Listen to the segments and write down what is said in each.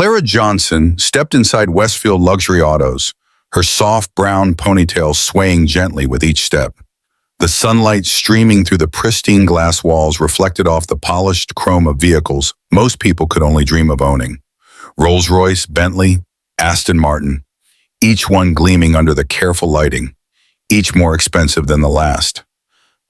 Clara Johnson stepped inside Westfield Luxury Autos, her soft brown ponytail swaying gently with each step. The sunlight streaming through the pristine glass walls reflected off the polished chrome of vehicles most people could only dream of owning. Rolls-Royce, Bentley, Aston Martin, each one gleaming under the careful lighting, each more expensive than the last.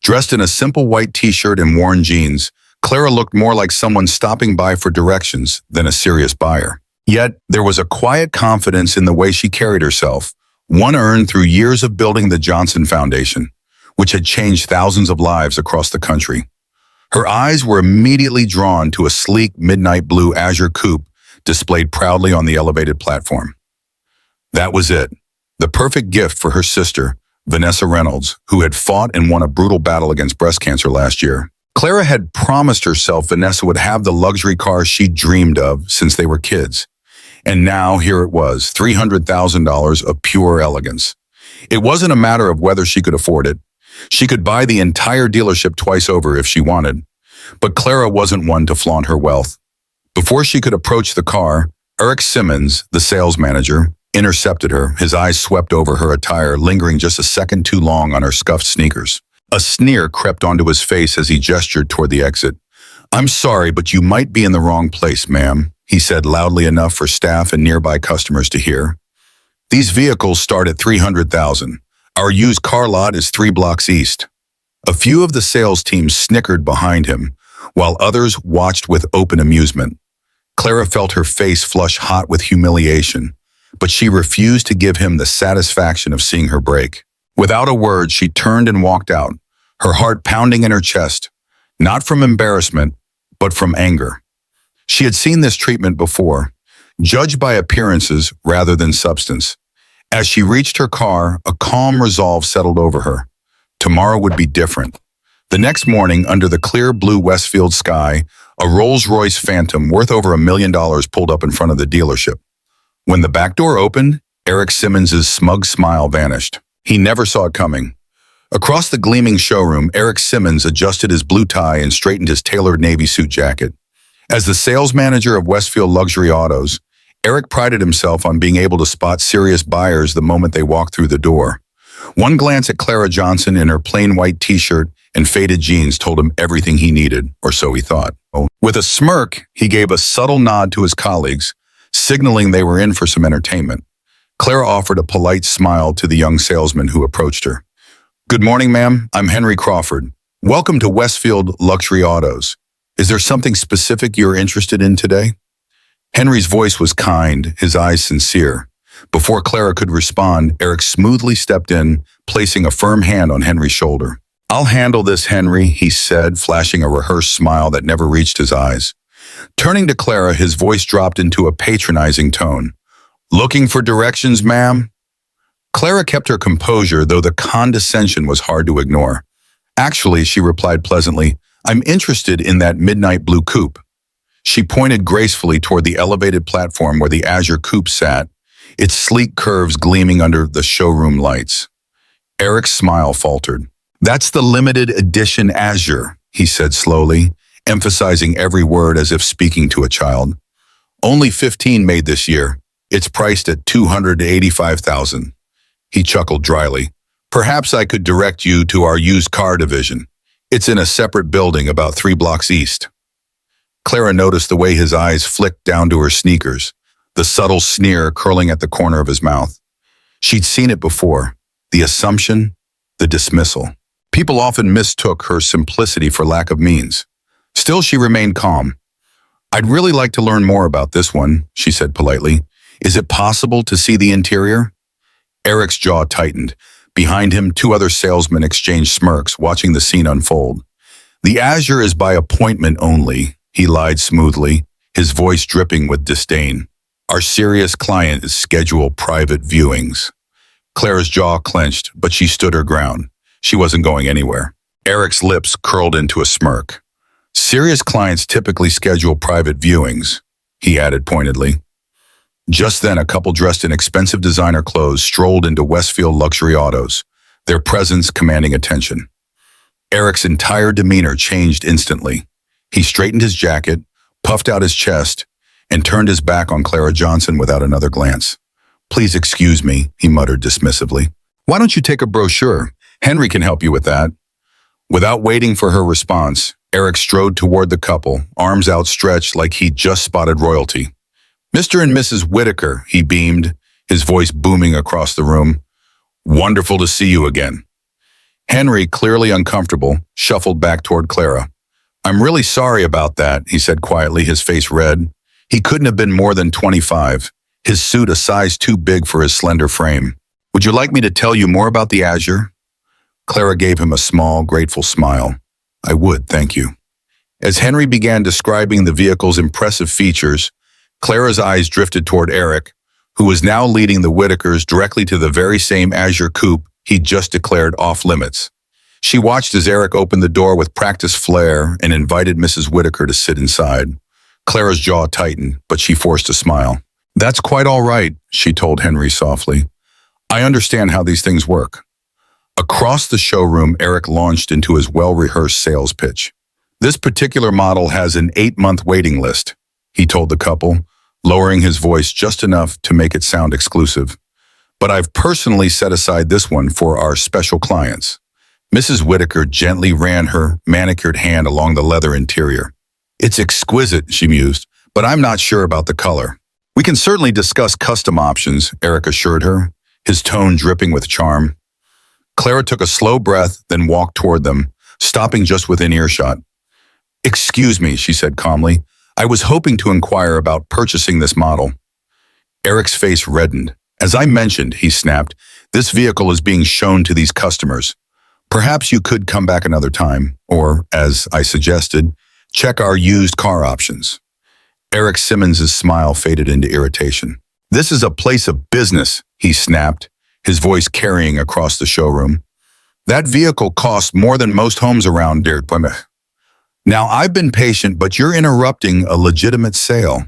Dressed in a simple white t-shirt and worn jeans, Clara looked more like someone stopping by for directions than a serious buyer. Yet, there was a quiet confidence in the way she carried herself, one earned through years of building the Johnson Foundation, which had changed thousands of lives across the country. Her eyes were immediately drawn to a sleek midnight blue Azure coupe displayed proudly on the elevated platform. That was it, the perfect gift for her sister, Vanessa Reynolds, who had fought and won a brutal battle against breast cancer last year. Clara had promised herself Vanessa would have the luxury car she dreamed of since they were kids. And now here it was, $300,000 of pure elegance. It wasn't a matter of whether she could afford it. She could buy the entire dealership twice over if she wanted. But Clara wasn't one to flaunt her wealth. Before she could approach the car, Eric Simmons, the sales manager, intercepted her, his eyes swept over her attire, lingering just a second too long on her scuffed sneakers. A sneer crept onto his face as he gestured toward the exit. "I'm sorry, but you might be in the wrong place, ma'am," he said loudly enough for staff and nearby customers to hear. "These vehicles start at $300,000. Our used car lot is 3 blocks east." A few of the sales team snickered behind him, while others watched with open amusement. Clara felt her face flush hot with humiliation, but she refused to give him the satisfaction of seeing her break. Without a word, she turned and walked out, her heart pounding in her chest, not from embarrassment, but from anger. She had seen this treatment before, judged by appearances rather than substance. As she reached her car, a calm resolve settled over her. Tomorrow would be different. The next morning, under the clear blue Westfield sky, a Rolls-Royce Phantom worth over $1 million pulled up in front of the dealership. When the back door opened, Eric Simmons' smug smile vanished. He never saw it coming. Across the gleaming showroom, Eric Simmons adjusted his blue tie and straightened his tailored navy suit jacket. As the sales manager of Westfield Luxury Autos, Eric prided himself on being able to spot serious buyers the moment they walked through the door. One glance at Clara Johnson in her plain white t-shirt and faded jeans told him everything he needed, or so he thought. With a smirk, he gave a subtle nod to his colleagues, signaling they were in for some entertainment. Clara offered a polite smile to the young salesman who approached her. "Good morning, ma'am. I'm Henry Crawford. Welcome to Westfield Luxury Autos. Is there something specific you're interested in today?" Henry's voice was kind, his eyes sincere. Before Clara could respond, Eric smoothly stepped in, placing a firm hand on Henry's shoulder. "I'll handle this, Henry," he said, flashing a rehearsed smile that never reached his eyes. Turning to Clara, his voice dropped into a patronizing tone. "Looking for directions, ma'am?" Clara kept her composure, though the condescension was hard to ignore. "Actually," she replied pleasantly, "I'm interested in that midnight blue coupe." She pointed gracefully toward the elevated platform where the Azure coupe sat, its sleek curves gleaming under the showroom lights. Eric's smile faltered. "That's the limited edition Azure," he said slowly, emphasizing every word as if speaking to a child. "Only 15 made this year. It's priced at $285,000. He chuckled dryly. "Perhaps I could direct you to our used car division. It's in a separate building about 3 blocks east." Clara noticed the way his eyes flicked down to her sneakers, the subtle sneer curling at the corner of his mouth. She'd seen it before, the assumption, the dismissal. People often mistook her simplicity for lack of means. Still, she remained calm. "I'd really like to learn more about this one," she said politely. "Is it possible to see the interior?" Eric's jaw tightened. Behind him, 2 other salesmen exchanged smirks, watching the scene unfold. "The Azure is by appointment only," he lied smoothly, his voice dripping with disdain. "Our serious client is scheduled private viewings." Clara's jaw clenched, but she stood her ground. She wasn't going anywhere. Eric's lips curled into a smirk. "Serious clients typically schedule private viewings," he added pointedly. Just then, a couple dressed in expensive designer clothes strolled into Westfield Luxury Autos, their presence commanding attention. Eric's entire demeanor changed instantly. He straightened his jacket, puffed out his chest, and turned his back on Clara Johnson without another glance. "Please excuse me," he muttered dismissively. "Why don't you take a brochure? Henry can help you with that." Without waiting for her response, Eric strode toward the couple, arms outstretched like he'd just spotted royalty. "Mr. and Mrs. Whitaker," he beamed, his voice booming across the room. "Wonderful to see you again." Henry, clearly uncomfortable, shuffled back toward Clara. "I'm really sorry about that," he said quietly, his face red. He couldn't have been more than 25, his suit a size too big for his slender frame. "Would you like me to tell you more about the Azure?" Clara gave him a small, grateful smile. "I would, thank you." As Henry began describing the vehicle's impressive features, Clara's eyes drifted toward Eric, who was now leading the Whitakers directly to the very same Azure coupe he'd just declared off-limits. She watched as Eric opened the door with practiced flair and invited Mrs. Whitaker to sit inside. Clara's jaw tightened, but she forced a smile. "That's quite all right," she told Henry softly. "I understand how these things work." Across the showroom, Eric launched into his well-rehearsed sales pitch. "This particular model has an 8-month waiting list," he told the couple, lowering his voice just enough to make it sound exclusive. "But I've personally set aside this one for our special clients." Mrs. Whitaker gently ran her manicured hand along the leather interior. "It's exquisite," she mused, "but I'm not sure about the color." "We can certainly discuss custom options," Eric assured her, his tone dripping with charm. Clara took a slow breath, then walked toward them, stopping just within earshot. "Excuse me," she said calmly. "I was hoping to inquire about purchasing this model." Eric's face reddened. "As I mentioned," he snapped, "this vehicle is being shown to these customers. Perhaps you could come back another time, or, as I suggested, check our used car options." Eric Simmons's smile faded into irritation. "This is a place of business," he snapped, his voice carrying across the showroom. "That vehicle costs more than most homes around here. Now, I've been patient, but you're interrupting a legitimate sale."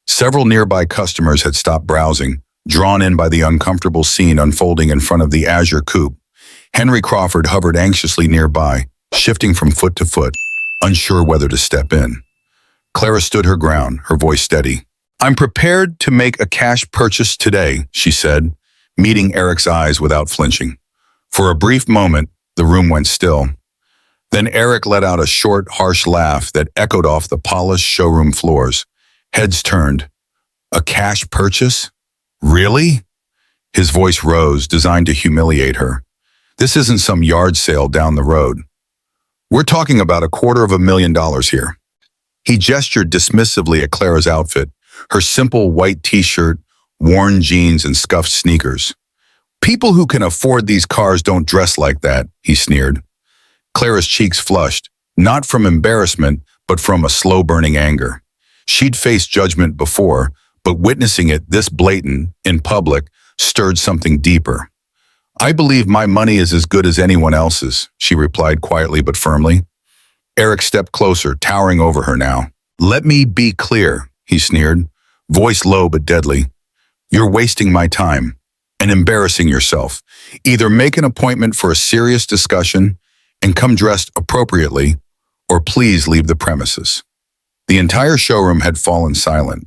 Several nearby customers had stopped browsing, drawn in by the uncomfortable scene unfolding in front of the Azure coupe. Henry Crawford hovered anxiously nearby, shifting from foot to foot, unsure whether to step in. Clara stood her ground, her voice steady. "I'm prepared to make a cash purchase today," she said, meeting Eric's eyes without flinching. For a brief moment, the room went still. Then Eric let out a short, harsh laugh that echoed off the polished showroom floors. Heads turned. "A cash purchase? Really?" His voice rose, designed to humiliate her. "This isn't some yard sale down the road. We're talking about $250,000 here." He gestured dismissively at Clara's outfit, her simple white t-shirt, worn jeans, and scuffed sneakers. "People who can afford these cars don't dress like that," he sneered. Clara's cheeks flushed, not from embarrassment, but from a slow-burning anger. She'd faced judgment before, but witnessing it this blatant, in public, stirred something deeper. "I believe my money is as good as anyone else's," she replied quietly but firmly. Eric stepped closer, towering over her now. "Let me be clear," he sneered, voice low but deadly. "You're wasting my time and embarrassing yourself. Either make an appointment for a serious discussion and come dressed appropriately, or please leave the premises." The entire showroom had fallen silent.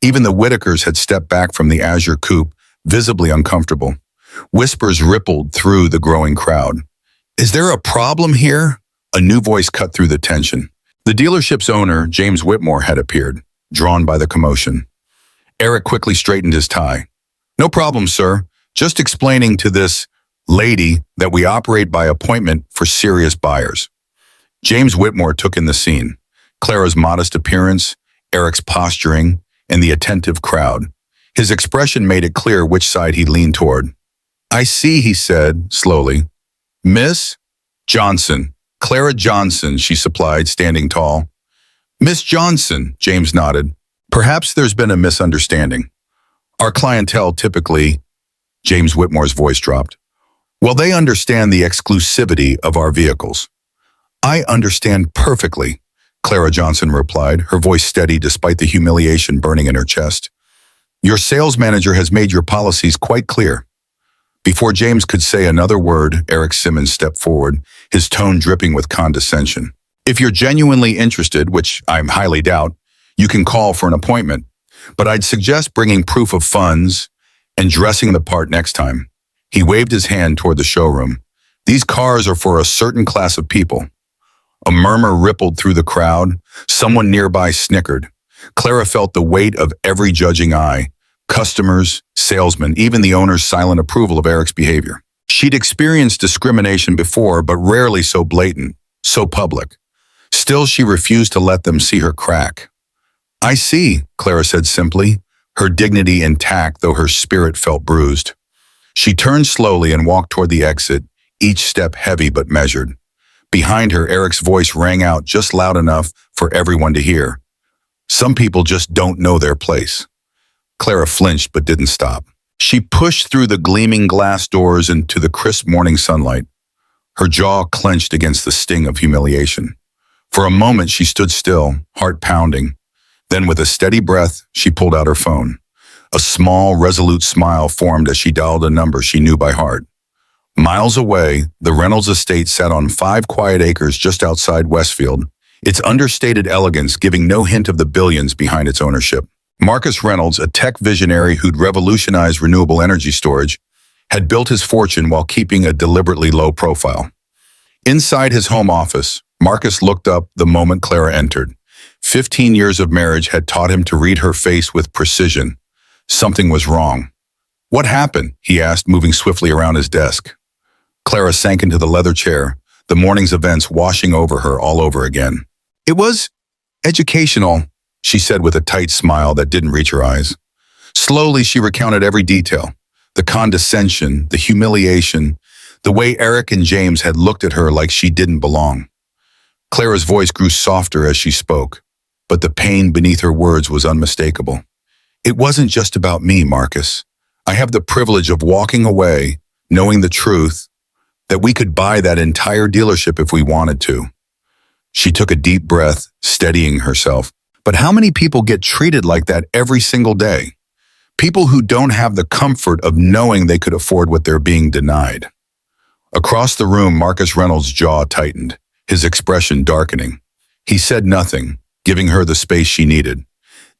Even the Whitakers had stepped back from the Azure coupe, visibly uncomfortable. Whispers rippled through the growing crowd. "Is there a problem here?" A new voice cut through the tension. The dealership's owner, James Whitmore, had appeared, drawn by the commotion. Eric quickly straightened his tie. "No problem, sir. Just explaining to this lady that we operate by appointment for serious buyers." James Whitmore took in the scene. Clara's modest appearance, Eric's posturing, and the attentive crowd. His expression made it clear which side he leaned toward. "I see," he said, slowly. "Miss Johnson." "Clara Johnson," she supplied, standing tall. "Miss Johnson," James nodded. "Perhaps there's been a misunderstanding. Our clientele typically—" James Whitmore's voice dropped. "Well, they understand the exclusivity of our vehicles." "I understand perfectly," Clara Johnson replied, her voice steady despite the humiliation burning in her chest. "Your sales manager has made your policies quite clear." Before James could say another word, Eric Simmons stepped forward, his tone dripping with condescension. "If you're genuinely interested, which I highly doubt, You can call for an appointment, but I'd suggest bringing proof of funds and dressing the part next time." He waved his hand toward the showroom. "These cars are for a certain class of people." A murmur rippled through the crowd. Someone nearby snickered. Clara felt the weight of every judging eye. Customers, salesmen, even the owner's silent approval of Eric's behavior. She'd experienced discrimination before, but rarely so blatant, so public. Still, she refused to let them see her crack. "I see," Clara said simply, her dignity intact though her spirit felt bruised. She turned slowly and walked toward the exit, each step heavy but measured. Behind her, Eric's voice rang out just loud enough for everyone to hear. "Some people just don't know their place." Clara flinched but didn't stop. She pushed through the gleaming glass doors into the crisp morning sunlight. Her jaw clenched against the sting of humiliation. For a moment, she stood still, heart pounding. Then, with a steady breath, she pulled out her phone. A small, resolute smile formed as she dialed a number she knew by heart. Miles away, the Reynolds estate sat on 5 quiet acres just outside Westfield, its understated elegance giving no hint of the billions behind its ownership. Marcus Reynolds, a tech visionary who'd revolutionized renewable energy storage, had built his fortune while keeping a deliberately low profile. Inside his home office, Marcus looked up the moment Clara entered. 15 years of marriage had taught him to read her face with precision. Something was wrong. "What happened?" he asked, moving swiftly around his desk. Clara sank into the leather chair, the morning's events washing over her all over again. "It was educational," she said with a tight smile that didn't reach her eyes. Slowly, she recounted every detail. The condescension, the humiliation, the way Eric and James had looked at her like she didn't belong. Clara's voice grew softer as she spoke, but the pain beneath her words was unmistakable. "It wasn't just about me, Marcus. I have the privilege of walking away, knowing the truth, that we could buy that entire dealership if we wanted to." She took a deep breath, steadying herself. But how many people get treated like that every single day? People who don't have the comfort of knowing they could afford what they're being denied. Across the room, Marcus Reynolds' jaw tightened, his expression darkening. He said nothing, giving her the space she needed.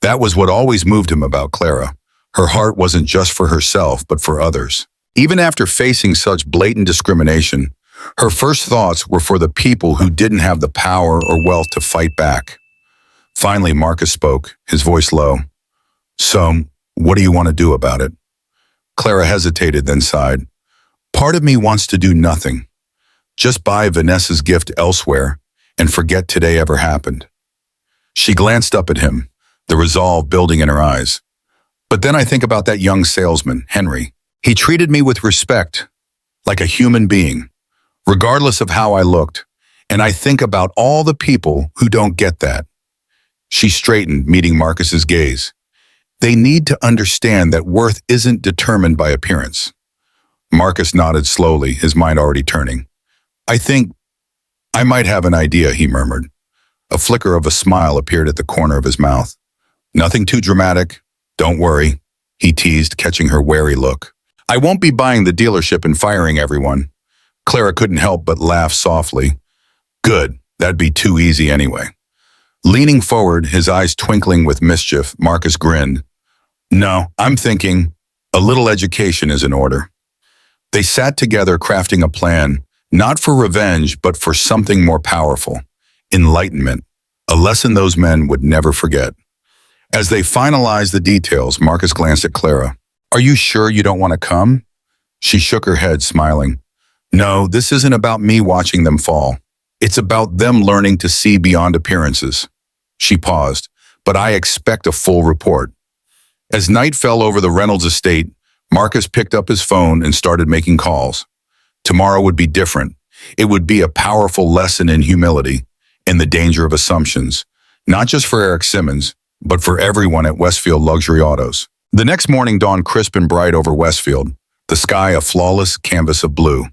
That was what always moved him about Clara. Her heart wasn't just for herself, but for others. Even after facing such blatant discrimination, her first thoughts were for the people who didn't have the power or wealth to fight back. Finally, Marcus spoke, his voice low. "So, what do you want to do about it?" Clara hesitated, then sighed. "Part of me wants to do nothing. Just buy Vanessa's gift elsewhere and forget today ever happened." She glanced up at him, the resolve building in her eyes. "But then I think about that young salesman, Henry. He treated me with respect, like a human being, regardless of how I looked. And I think about all the people who don't get that." She straightened, meeting Marcus's gaze. "They need to understand that worth isn't determined by appearance." Marcus nodded slowly, his mind already turning. I think I might have an idea," he murmured. A flicker of a smile appeared at the corner of his mouth. "Nothing too dramatic. Don't worry," he teased, catching her wary look. "I won't be buying the dealership and firing everyone." Clara couldn't help but laugh softly. "Good, that'd be too easy anyway." Leaning forward, his eyes twinkling with mischief, Marcus grinned. "No, I'm thinking a little education is in order." They sat together crafting a plan, not for revenge, but for something more powerful. Enlightenment, a lesson those men would never forget. As they finalized the details, Marcus glanced at Clara. "Are you sure you don't want to come?" She shook her head, smiling. "No, this isn't about me watching them fall. It's about them learning to see beyond appearances." She paused, "But I expect a full report." As night fell over the Reynolds estate, Marcus picked up his phone and started making calls. Tomorrow would be different. It would be a powerful lesson in humility and the danger of assumptions, not just for Eric Simmons, but for everyone at Westfield Luxury Autos. The next morning dawned crisp and bright over Westfield, the sky a flawless canvas of blue.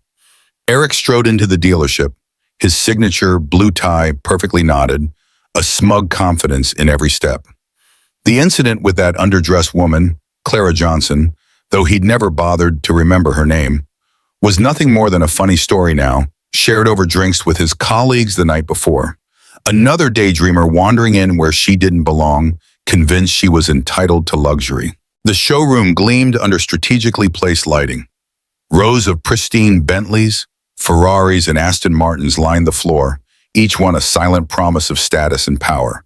Eric strode into the dealership, his signature blue tie perfectly knotted, a smug confidence in every step. The incident with that underdressed woman, Clara Johnson, though he'd never bothered to remember her name, was nothing more than a funny story now, shared over drinks with his colleagues the night before. Another daydreamer wandering in where she didn't belong, convinced she was entitled to luxury. The showroom gleamed under strategically placed lighting. Rows of pristine Bentleys, Ferraris, and Aston Martins lined the floor, each one a silent promise of status and power.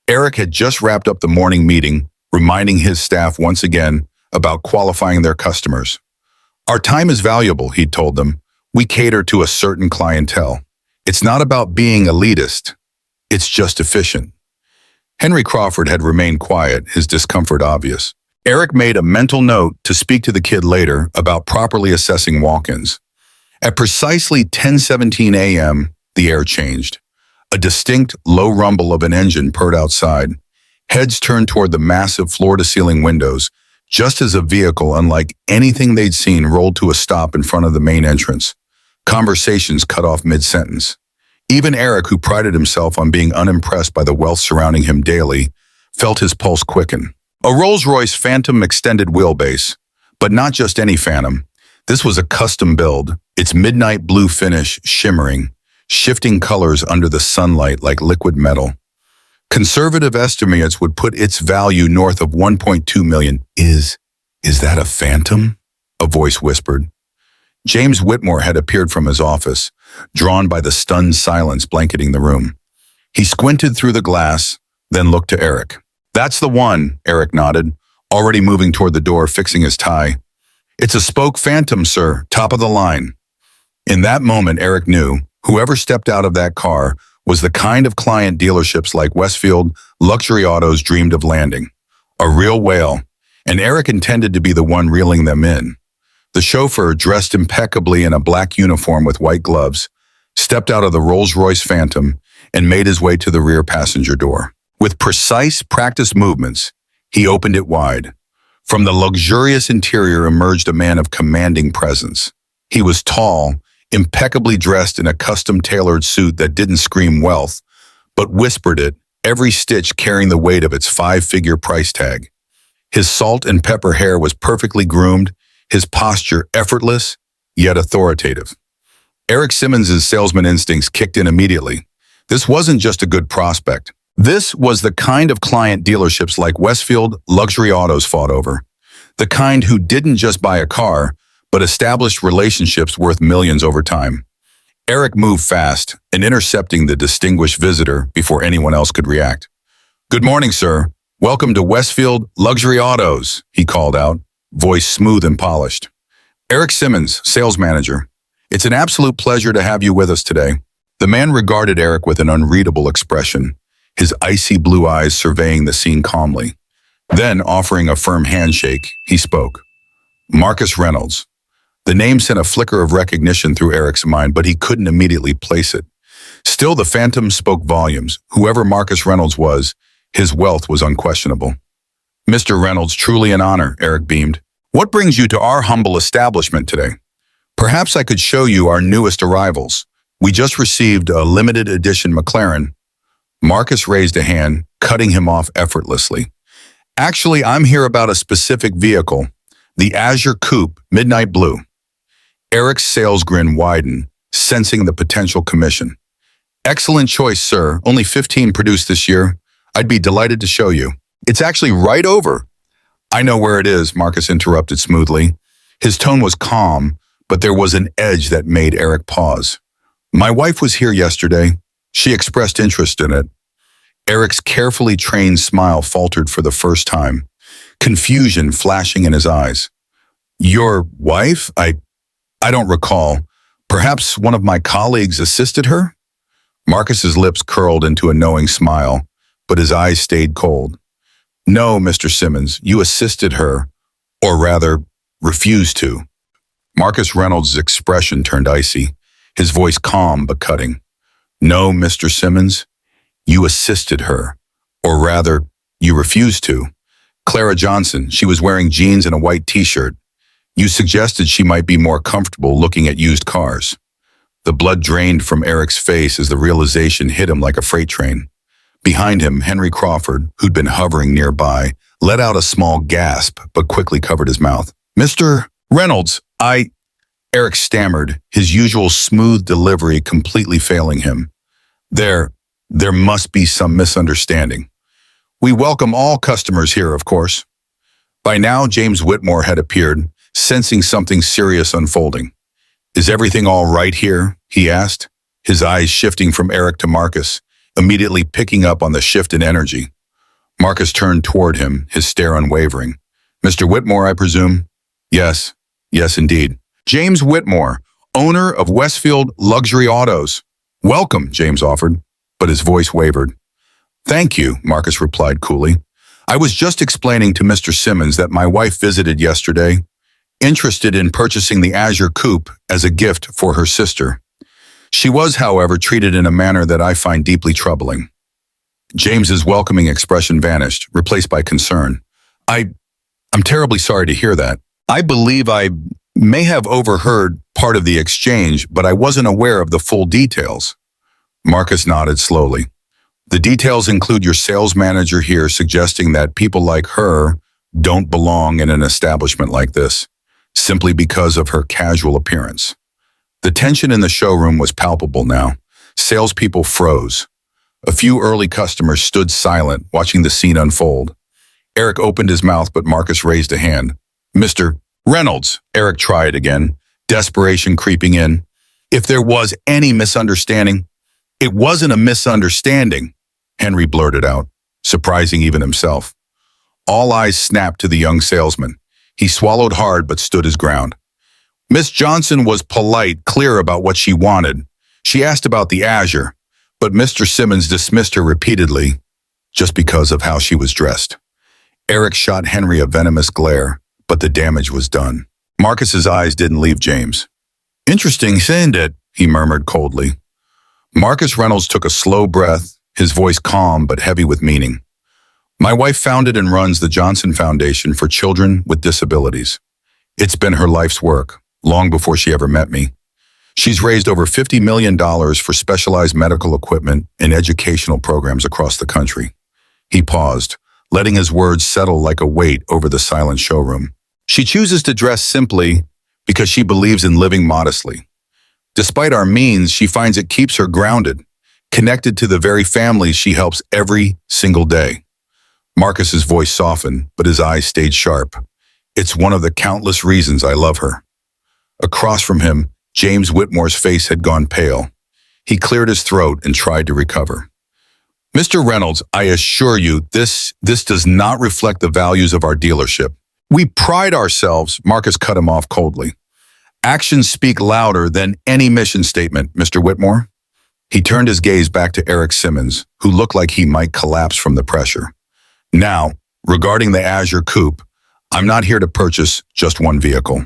Eric had just wrapped up the morning meeting, reminding his staff once again about qualifying their customers. Our time is valuable, he'd told them. We cater to a certain clientele. It's not about being elitist. It's just efficient. Henry Crawford had remained quiet, his discomfort obvious. Eric made a mental note to speak to the kid later about properly assessing walk-ins. At precisely 10:17 a.m., the air changed. A distinct, low rumble of an engine purred outside. Heads turned toward the massive floor-to-ceiling windows, just as a vehicle unlike anything they'd seen rolled to a stop in front of the main entrance. Conversations cut off mid-sentence. Even Eric, who prided himself on being unimpressed by the wealth surrounding him daily, felt his pulse quicken. A Rolls-Royce Phantom extended wheelbase, but not just any Phantom. This was a custom build, its midnight blue finish shimmering, shifting colors under the sunlight like liquid metal. Conservative estimates would put its value north of $1.2 million. Is that a Phantom? A voice whispered. James Whitmore had appeared from his office, drawn by the stunned silence blanketing the room. He squinted through the glass, then looked to Eric. That's the one, Eric nodded, already moving toward the door, fixing his tie. It's a spoke Phantom, sir, top of the line. In that moment, Eric knew whoever stepped out of that car was the kind of client dealerships like Westfield Luxury Autos dreamed of landing. A real whale, and Eric intended to be the one reeling them in. The chauffeur, dressed impeccably in a black uniform with white gloves, stepped out of the Rolls-Royce Phantom and made his way to the rear passenger door. With precise, practiced movements, he opened it wide. From the luxurious interior emerged a man of commanding presence. He was tall, impeccably dressed in a custom-tailored suit that didn't scream wealth, but whispered it, every stitch carrying the weight of its five-figure price tag. His salt and pepper hair was perfectly groomed, his posture effortless, yet authoritative. Eric Simmons's salesman instincts kicked in immediately. This wasn't just a good prospect. This was the kind of client dealerships like Westfield Luxury Autos fought over. The kind who didn't just buy a car, but established relationships worth millions over time. Eric moved fast and intercepting the distinguished visitor before anyone else could react. Good morning, sir. Welcome to Westfield Luxury Autos, he called out, voice smooth and polished. Eric Simmons, sales manager. It's an absolute pleasure to have you with us today. The man regarded Eric with an unreadable expression, his icy blue eyes surveying the scene calmly. Then, offering a firm handshake, he spoke. Marcus Reynolds. The name sent a flicker of recognition through Eric's mind, but he couldn't immediately place it. Still, the Phantom spoke volumes. Whoever Marcus Reynolds was, his wealth was unquestionable. Mr. Reynolds, truly an honor, Eric beamed. What brings you to our humble establishment today? Perhaps I could show you our newest arrivals. We just received a limited edition McLaren. Marcus raised a hand, cutting him off effortlessly. Actually, I'm here about a specific vehicle, the Azure Coupe, Midnight Blue. Eric's sales grin widened, sensing the potential commission. Excellent choice, sir. Only 15 produced this year. I'd be delighted to show you. It's actually right over. I know where it is, Marcus interrupted smoothly. His tone was calm, but there was an edge that made Eric pause. My wife was here yesterday. She expressed interest in it. Eric's carefully trained smile faltered for the first time, confusion flashing in his eyes. Your wife? I don't recall. Perhaps one of my colleagues assisted her? Marcus's lips curled into a knowing smile, but his eyes stayed cold. No, Mr. Simmons, you assisted her, or rather, refused to. Marcus Reynolds' expression turned icy, his voice calm but cutting. No, Mr. Simmons, you assisted her, or rather, you refused to. Clara Johnson, she was wearing jeans and a white t-shirt. You suggested she might be more comfortable looking at used cars. The blood drained from Eric's face as the realization hit him like a freight train. Behind him, Henry Crawford, who'd been hovering nearby, let out a small gasp but quickly covered his mouth. Mr. Reynolds, Eric stammered, his usual smooth delivery completely failing him. There There must be some misunderstanding. We welcome all customers here, of course. By now, James Whitmore had appeared, sensing something serious unfolding. Is everything all right here? He asked, his eyes shifting from Eric to Marcus, immediately picking up on the shift in energy. Marcus turned toward him, his stare unwavering. Mr. Whitmore, I presume? Yes, indeed. James Whitmore, owner of Westfield Luxury Autos. Welcome, James offered, but his voice wavered. Thank you, Marcus replied coolly. I was just explaining to Mr. Simmons that my wife visited yesterday, interested in purchasing the Azure Coupe as a gift for her sister. She was, however, treated in a manner that I find deeply troubling. James's welcoming expression vanished, replaced by concern. I'm terribly sorry to hear that. I believe I may have overheard part of the exchange, but I wasn't aware of the full details. Marcus nodded slowly. The details include your sales manager here suggesting that people like her don't belong in an establishment like this, simply because of her casual appearance. The tension in the showroom was palpable now. Salespeople froze. A few early customers stood silent, watching the scene unfold. Eric opened his mouth, but Marcus raised a hand. Mr. Reynolds, Eric tried again, desperation creeping in. If there was any misunderstanding, it wasn't a misunderstanding, Henry blurted out, surprising even himself. All eyes snapped to the young salesman. He swallowed hard but stood his ground. Miss Johnson was polite, clear about what she wanted. She asked about the Azure, but Mr. Simmons dismissed her repeatedly just because of how she was dressed. Eric shot Henry a venomous glare, but the damage was done. Marcus's eyes didn't leave James. Interesting, isn't it? He murmured coldly. Marcus Reynolds took a slow breath, his voice calm but heavy with meaning. My wife founded and runs the Johnson Foundation for Children with Disabilities. It's been her life's work, long before she ever met me. She's raised over $50 million for specialized medical equipment and educational programs across the country. He paused, letting his words settle like a weight over the silent showroom. She chooses to dress simply because she believes in living modestly. Despite our means, she finds it keeps her grounded, connected to the very families she helps every single day. Marcus's voice softened, but his eyes stayed sharp. It's one of the countless reasons I love her. Across from him, James Whitmore's face had gone pale. He cleared his throat and tried to recover. Mr. Reynolds, I assure you, this does not reflect the values of our dealership. We pride ourselves, Marcus cut him off coldly. Actions speak louder than any mission statement, Mr. Whitmore. He turned his gaze back to Eric Simmons, who looked like he might collapse from the pressure. Now, regarding the Azure Coupe, I'm not here to purchase just one vehicle.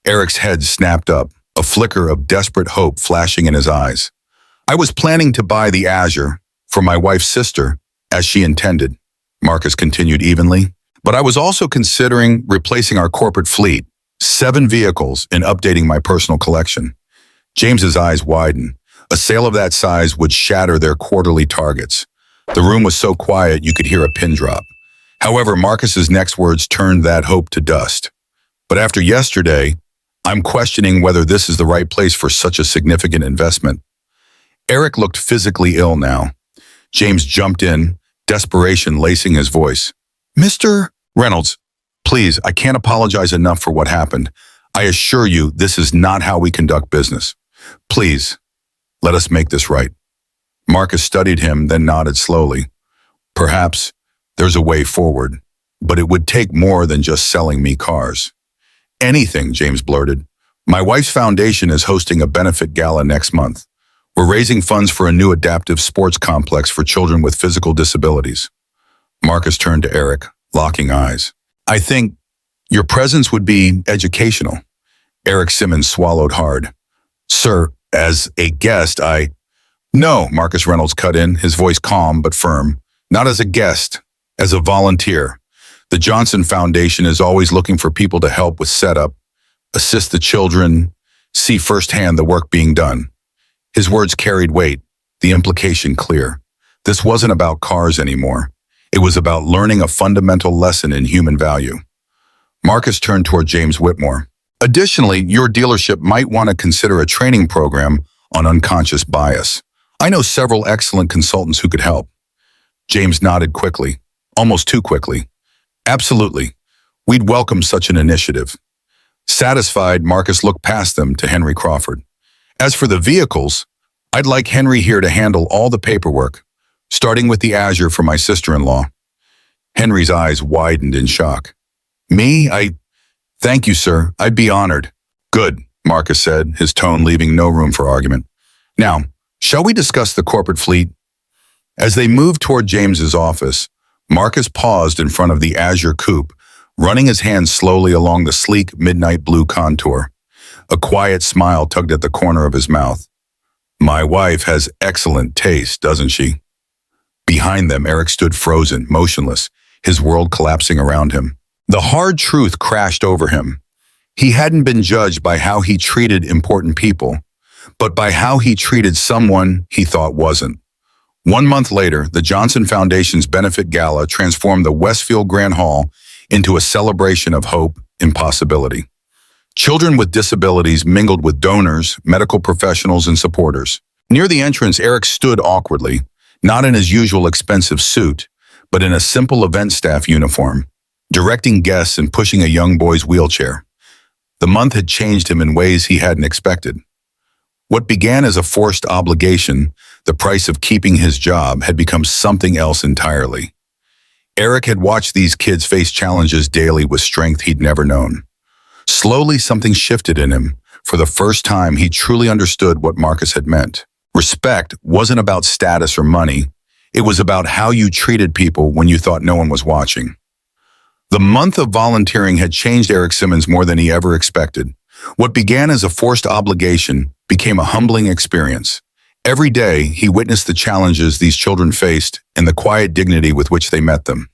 Eric's head snapped up, a flicker of desperate hope flashing in his eyes. I was planning to buy the Azure for my wife's sister, as she intended, Marcus continued evenly, but I was also considering replacing our corporate fleet, 7 vehicles, and updating my personal collection. James's eyes widened. A sale of that size would shatter their quarterly targets. The room was so quiet you could hear a pin drop. However, Marcus's next words turned that hope to dust. But after yesterday, I'm questioning whether this is the right place for such a significant investment. Eric looked physically ill now. James jumped in, desperation lacing his voice. Mr. Reynolds, please, I can't apologize enough for what happened. I assure you, this is not how we conduct business. Please, let us make this right. Marcus studied him, then nodded slowly. Perhaps there's a way forward, but it would take more than just selling me cars. Anything, James blurted. My wife's foundation is hosting a benefit gala next month. We're raising funds for a new adaptive sports complex for children with physical disabilities. Marcus turned to Eric, locking eyes. I think your presence would be educational. Eric Simmons swallowed hard. Sir, as a guest, No, Marcus Reynolds cut in, his voice calm but firm. Not as a guest, as a volunteer. The Johnson Foundation is always looking for people to help with setup, assist the children, see firsthand the work being done. His words carried weight, the implication clear. This wasn't about cars anymore. It was about learning a fundamental lesson in human value. Marcus turned toward James Whitmore. Additionally, your dealership might want to consider a training program on unconscious bias. I know several excellent consultants who could help. James nodded quickly, almost too quickly. Absolutely. We'd welcome such an initiative. Satisfied, Marcus looked past them to Henry Crawford. As for the vehicles, I'd like Henry here to handle all the paperwork, starting with the Azure for my sister-in-law. Henry's eyes widened in shock. Me? Thank you, sir. I'd be honored. Good, Marcus said, his tone leaving no room for argument. Now, shall we discuss the corporate fleet? As they moved toward James's office, Marcus paused in front of the Azure coupe, running his hands slowly along the sleek midnight blue contour. A quiet smile tugged at the corner of his mouth. My wife has excellent taste, doesn't she? Behind them, Eric stood frozen, motionless, his world collapsing around him. The hard truth crashed over him. He hadn't been judged by how he treated important people, but by how he treated someone he thought wasn't. 1 month later, the Johnson Foundation's benefit gala transformed the Westfield Grand Hall into a celebration of hope and possibility. Children with disabilities mingled with donors, medical professionals, and supporters. Near the entrance, Eric stood awkwardly, not in his usual expensive suit, but in a simple event staff uniform, directing guests and pushing a young boy's wheelchair. The month had changed him in ways he hadn't expected. What began as a forced obligation, the price of keeping his job, had become something else entirely. Eric had watched these kids face challenges daily with strength he'd never known. Slowly, something shifted in him. For the first time, he truly understood what Marcus had meant. Respect wasn't about status or money. It was about how you treated people when you thought no one was watching. The month of volunteering had changed Eric Simmons more than he ever expected. What began as a forced obligation became a humbling experience. Every day, he witnessed the challenges these children faced and the quiet dignity with which they met them.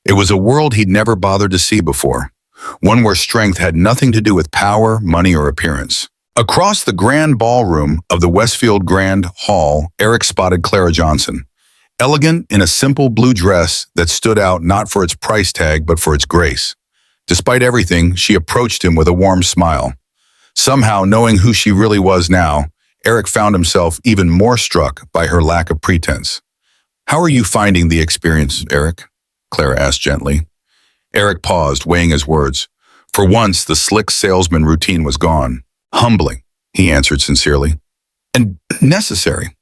It was a world he'd never bothered to see before, one where strength had nothing to do with power, money, or appearance. Across the grand ballroom of the Westfield Grand Hall, Eric spotted Clara Johnson, elegant in a simple blue dress that stood out not for its price tag but for its grace. Despite everything, she approached him with a warm smile. Somehow, knowing who she really was now, Eric found himself even more struck by her lack of pretense. How are you finding the experience, Eric? Clara asked gently. Eric paused, weighing his words. For once, the slick salesman routine was gone. Humbling, he answered sincerely. And necessary.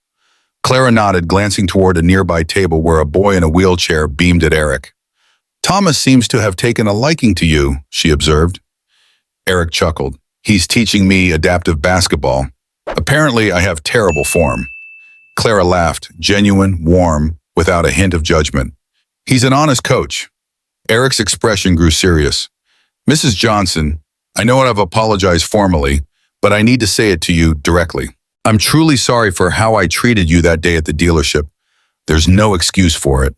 Clara nodded, glancing toward a nearby table where a boy in a wheelchair beamed at Eric. Thomas seems to have taken a liking to you, she observed. Eric chuckled. He's teaching me adaptive basketball. Apparently, I have terrible form. Clara laughed, genuine, warm, without a hint of judgment. He's an honest coach. Eric's expression grew serious. Mrs. Johnson, I know I've apologized formally, but I need to say it to you directly. I'm truly sorry for how I treated you that day at the dealership. There's no excuse for it.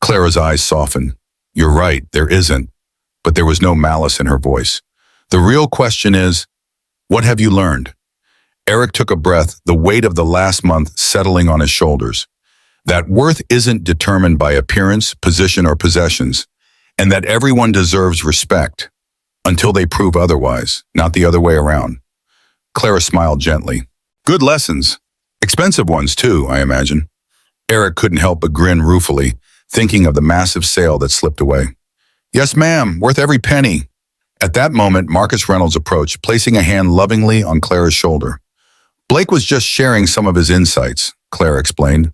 Clara's eyes softened. You're right, there isn't. But there was no malice in her voice. The real question is, what have you learned? Eric took a breath, the weight of the last month settling on his shoulders. That worth isn't determined by appearance, position, or possessions, and that everyone deserves respect until they prove otherwise, not the other way around. Clara smiled gently. Good lessons. Expensive ones, too, I imagine. Eric couldn't help but grin ruefully, thinking of the massive sale that slipped away. Yes, ma'am, worth every penny. At that moment, Marcus Reynolds approached, placing a hand lovingly on Clara's shoulder. Blake was just sharing some of his insights, Clara explained.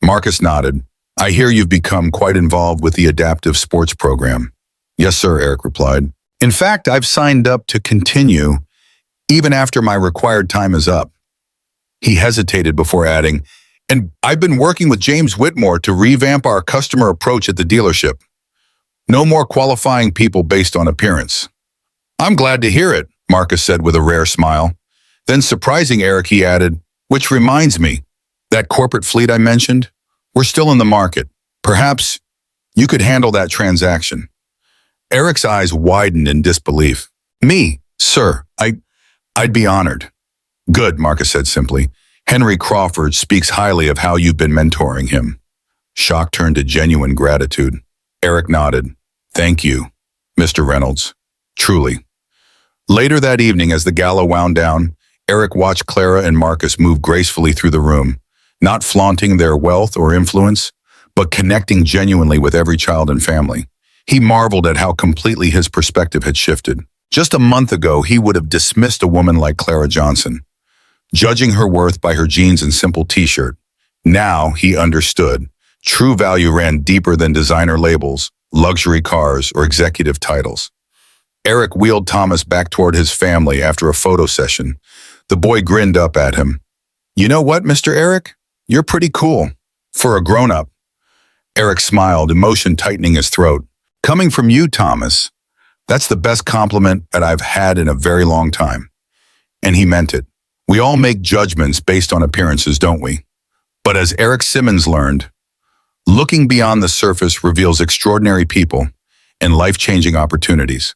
Marcus nodded. I hear you've become quite involved with the adaptive sports program. Yes, sir, Eric replied. In fact, I've signed up to continue, even after my required time is up. He hesitated before adding, and I've been working with James Whitmore to revamp our customer approach at the dealership. No more qualifying people based on appearance. I'm glad to hear it, Marcus said with a rare smile. Then surprising Eric, he added, which reminds me, that corporate fleet I mentioned, we're still in the market. Perhaps you could handle that transaction. Eric's eyes widened in disbelief. Me, sir, I'd be honored. Good, Marcus said simply. Henry Crawford speaks highly of how you've been mentoring him. Shock turned to genuine gratitude. Eric nodded. Thank you, Mr. Reynolds. Truly. Later that evening, as the gala wound down, Eric watched Clara and Marcus move gracefully through the room, not flaunting their wealth or influence, but connecting genuinely with every child and family. He marveled at how completely his perspective had shifted. Just a month ago, he would have dismissed a woman like Clara Johnson, judging her worth by her jeans and simple t-shirt. Now he understood. True value ran deeper than designer labels, luxury cars, or executive titles. Eric wheeled Thomas back toward his family after a photo session. The boy grinned up at him. "You know what, Mr. Eric? You're pretty cool. For a grown-up." Eric smiled, emotion tightening his throat. "Coming from you, Thomas, that's the best compliment that I've had in a very long time." And he meant it. We all make judgments based on appearances, don't we? But as Eric Simmons learned, looking beyond the surface reveals extraordinary people and life-changing opportunities.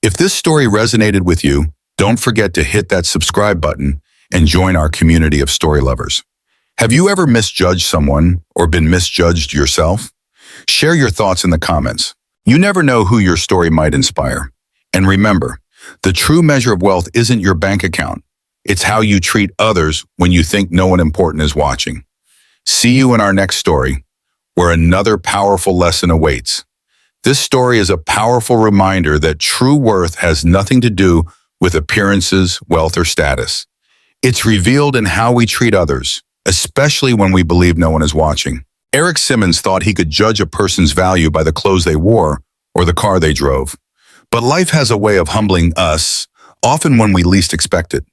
If this story resonated with you, don't forget to hit that subscribe button and join our community of story lovers. Have you ever misjudged someone or been misjudged yourself? Share your thoughts in the comments. You never know who your story might inspire. And remember, the true measure of wealth isn't your bank account. It's how you treat others when you think no one important is watching. See you in our next story, where another powerful lesson awaits. This story is a powerful reminder that true worth has nothing to do with appearances, wealth, or status. It's revealed in how we treat others, especially when we believe no one is watching. Eric Simmons thought he could judge a person's value by the clothes they wore or the car they drove. But life has a way of humbling us, often when we least expect it.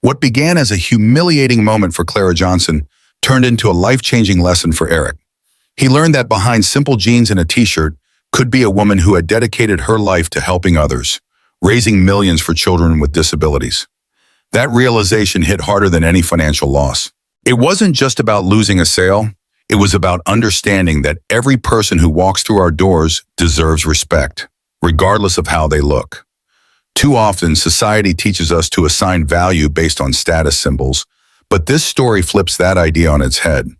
What began as a humiliating moment for Clara Johnson turned into a life-changing lesson for Eric. He learned that behind simple jeans and a t-shirt could be a woman who had dedicated her life to helping others, raising millions for children with disabilities. That realization hit harder than any financial loss. It wasn't just about losing a sale. It was about understanding that every person who walks through our doors deserves respect, regardless of how they look. Too often, society teaches us to assign value based on status symbols, but this story flips that idea on its head.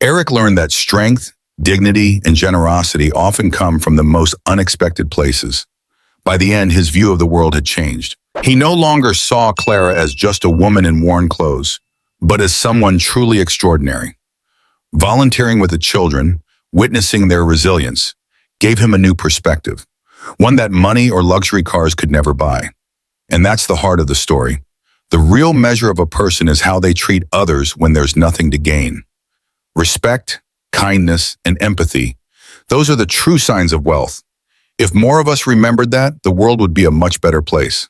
Eric learned that strength, dignity, and generosity often come from the most unexpected places. By the end, his view of the world had changed. He no longer saw Clara as just a woman in worn clothes, but as someone truly extraordinary. Volunteering with the children, witnessing their resilience, gave him a new perspective, one that money or luxury cars could never buy. And that's the heart of the story. The real measure of a person is how they treat others when there's nothing to gain. Respect, kindness, and empathy, those are the true signs of wealth. If more of us remembered that, the world would be a much better place.